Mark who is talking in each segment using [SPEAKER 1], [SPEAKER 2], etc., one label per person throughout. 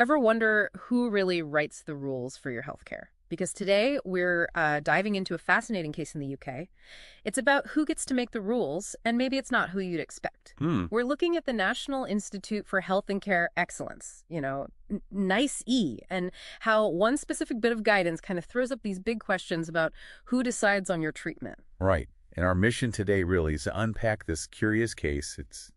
[SPEAKER 1] Ever wonder who really writes the rules for your healthcare? Because today we're diving into a fascinating case in the UK. It's about who gets to make the rules, and maybe it's not who you'd expect.
[SPEAKER 2] Hmm.
[SPEAKER 1] We're looking at the National Institute for Health and Care Excellence, NICE, and how one specific bit of guidance kind of throws up these big questions about who decides on your treatment.
[SPEAKER 2] Right. And our mission today really is to unpack this curious case. It's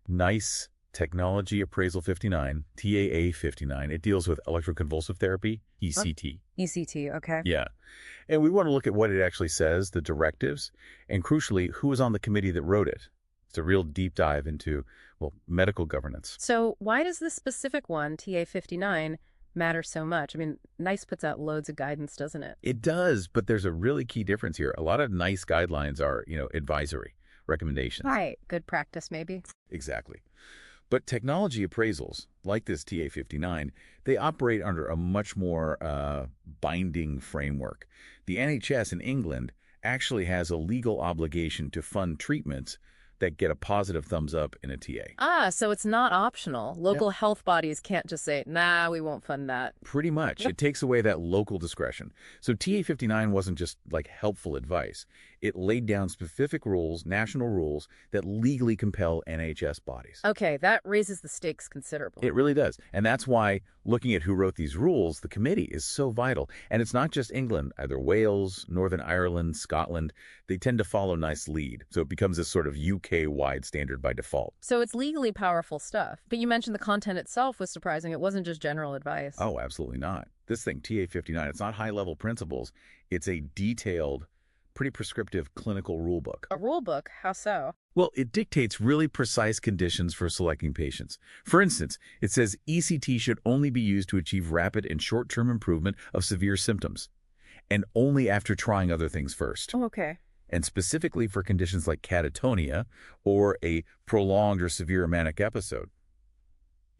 [SPEAKER 2] NICE Technology Appraisal 59, TAA 59. It deals with electroconvulsive therapy, ECT.
[SPEAKER 1] ECT, okay.
[SPEAKER 2] Yeah. And we want to look at what it actually says, the directives, and crucially, who was on the committee that wrote it. It's a real deep dive into, well, medical governance.
[SPEAKER 1] So why does this specific one, TA 59, matter so much? I mean, NICE puts out loads of guidance, doesn't it?
[SPEAKER 2] It does, but there's a really key difference here. A lot of NICE guidelines are, advisory recommendations.
[SPEAKER 1] Right. Good practice, maybe.
[SPEAKER 2] Exactly. But technology appraisals, like this TA59, they operate under a much more binding framework. The NHS in England actually has a legal obligation to fund treatments that get a positive thumbs up in a TA.
[SPEAKER 1] Ah, so it's not optional. Local health bodies can't just say, nah, we won't fund that.
[SPEAKER 2] Pretty much. It takes away that local discretion. So TA59 wasn't just like helpful advice. It laid down specific rules, national rules, that legally compel NHS bodies.
[SPEAKER 1] Okay, that raises the stakes considerably.
[SPEAKER 2] It really does. And that's why looking at who wrote these rules, the committee is so vital. And it's not just England, either Wales, Northern Ireland, Scotland. They tend to follow NICE lead. So it becomes this sort of UK-wide standard by default.
[SPEAKER 1] So it's legally powerful stuff. But you mentioned the content itself was surprising. It wasn't just general advice.
[SPEAKER 2] Oh, absolutely not. This thing, TA59, it's not high-level principles. It's a detailed, pretty prescriptive clinical rule book.
[SPEAKER 1] A rule book? How so?
[SPEAKER 2] Well, it dictates really precise conditions for selecting patients. For instance, it says ECT should only be used to achieve rapid and short-term improvement of severe symptoms, and only after trying other things first.
[SPEAKER 1] Oh, okay.
[SPEAKER 2] And specifically for conditions like catatonia or a prolonged or severe manic episode.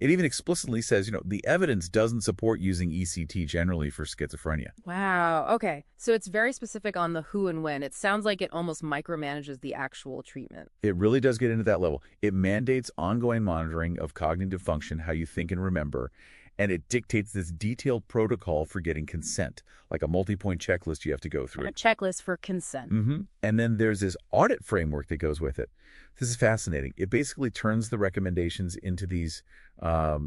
[SPEAKER 2] It even explicitly says, the evidence doesn't support using ECT generally for schizophrenia.
[SPEAKER 1] Wow. Okay. So it's very specific on the who and when. It sounds like it almost micromanages the actual treatment.
[SPEAKER 2] It really does get into that level. It mandates ongoing monitoring of cognitive function, how you think and remember, and it dictates this detailed protocol for getting consent, like a multi-point checklist you have to go through.
[SPEAKER 1] A checklist for consent.
[SPEAKER 2] And then there's this audit framework that goes with it. This is fascinating. It basically turns the recommendations into these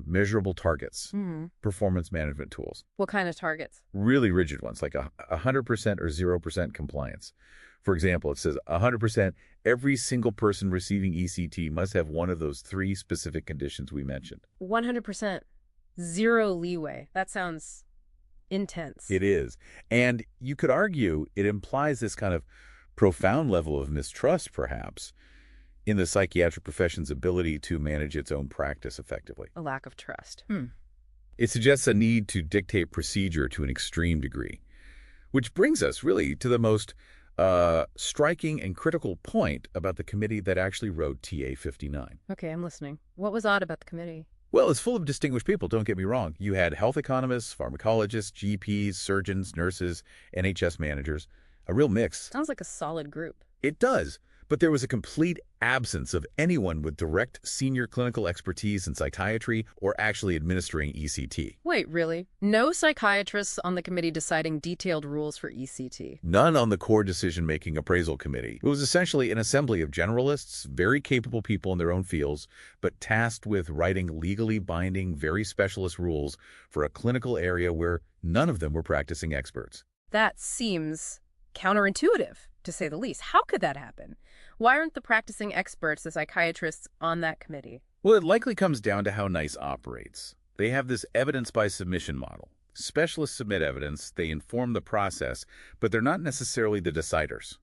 [SPEAKER 2] measurable targets, performance management tools.
[SPEAKER 1] What kind of targets?
[SPEAKER 2] Really rigid ones, like 100% or 0% compliance. For example, it says 100% every single person receiving ECT must have one of those three specific conditions we mentioned.
[SPEAKER 1] 100%. Zero leeway. That sounds intense.
[SPEAKER 2] It is. And you could argue it implies this kind of profound level of mistrust, perhaps, in the psychiatric profession's ability to manage its own practice effectively.
[SPEAKER 1] A lack of trust.
[SPEAKER 2] It suggests a need to dictate procedure to an extreme degree, which brings us really to the most striking and critical point about the committee that actually wrote TA 59.
[SPEAKER 1] Okay, I'm listening. What was odd about the committee?
[SPEAKER 2] Well, it's full of distinguished people, don't get me wrong. You had health economists, pharmacologists, GPs, surgeons, nurses, NHS managers. A real mix.
[SPEAKER 1] Sounds like a solid group.
[SPEAKER 2] It does, but there was a complete absence of anyone with direct senior clinical expertise in psychiatry or actually administering ECT.
[SPEAKER 1] Wait, really? No psychiatrists on the committee deciding detailed rules for ECT?
[SPEAKER 2] None on the core decision-making appraisal committee. It was essentially an assembly of generalists, very capable people in their own fields, but tasked with writing legally binding, very specialist rules for a clinical area where none of them were practicing experts.
[SPEAKER 1] That seems counterintuitive, to say the least. How could that happen? Why aren't the practicing experts, the psychiatrists, on that committee?
[SPEAKER 2] Well, it likely comes down to how NICE operates. They have this evidence by submission model. Specialists submit evidence, they inform the process, but they're not necessarily the deciders.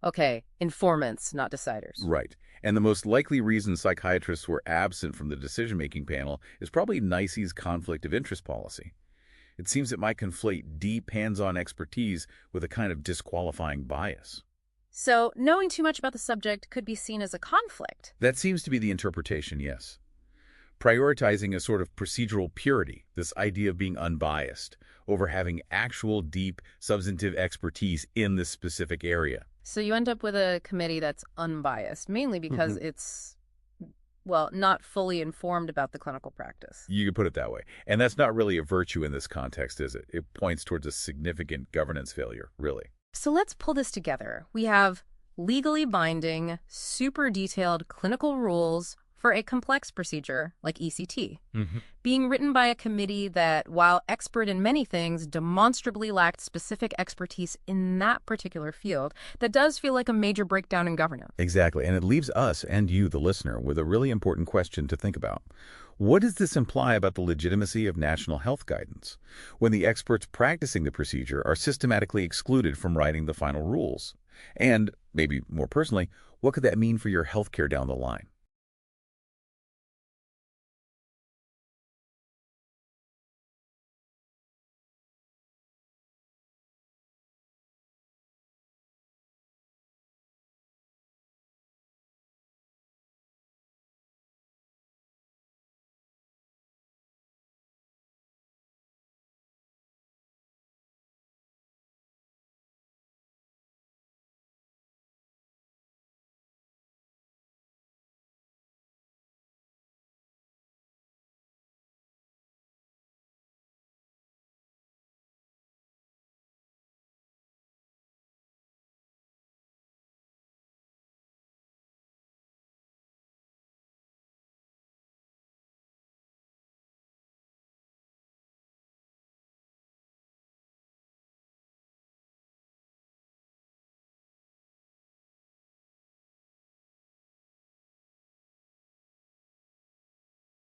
[SPEAKER 1] Okay. Informants, not deciders.
[SPEAKER 2] Right. And the most likely reason psychiatrists were absent from the decision-making panel is probably NICE's conflict of interest policy. It seems it might conflate deep hands-on expertise with a kind of disqualifying bias.
[SPEAKER 1] So, knowing too much about the subject could be seen as a conflict.
[SPEAKER 2] That seems to be the interpretation, yes. Prioritizing a sort of procedural purity, this idea of being unbiased, over having actual deep substantive expertise in this specific area.
[SPEAKER 1] So you end up with a committee that's unbiased, mainly because it's well, not fully informed about the clinical practice.
[SPEAKER 2] You could put it that way. And that's not really a virtue in this context, is it? It points towards a significant governance failure, really.
[SPEAKER 1] So let's pull this together. We have legally binding, super detailed clinical rules for a complex procedure like ECT, being written by a committee that, while expert in many things, demonstrably lacked specific expertise in that particular field. That does feel like a major breakdown in governance.
[SPEAKER 2] Exactly. And it leaves us and you, the listener, with a really important question to think about. What does this imply about the legitimacy of national health guidance when the experts practicing the procedure are systematically excluded from writing the final rules? And, maybe more personally, what could that mean for your healthcare down the line?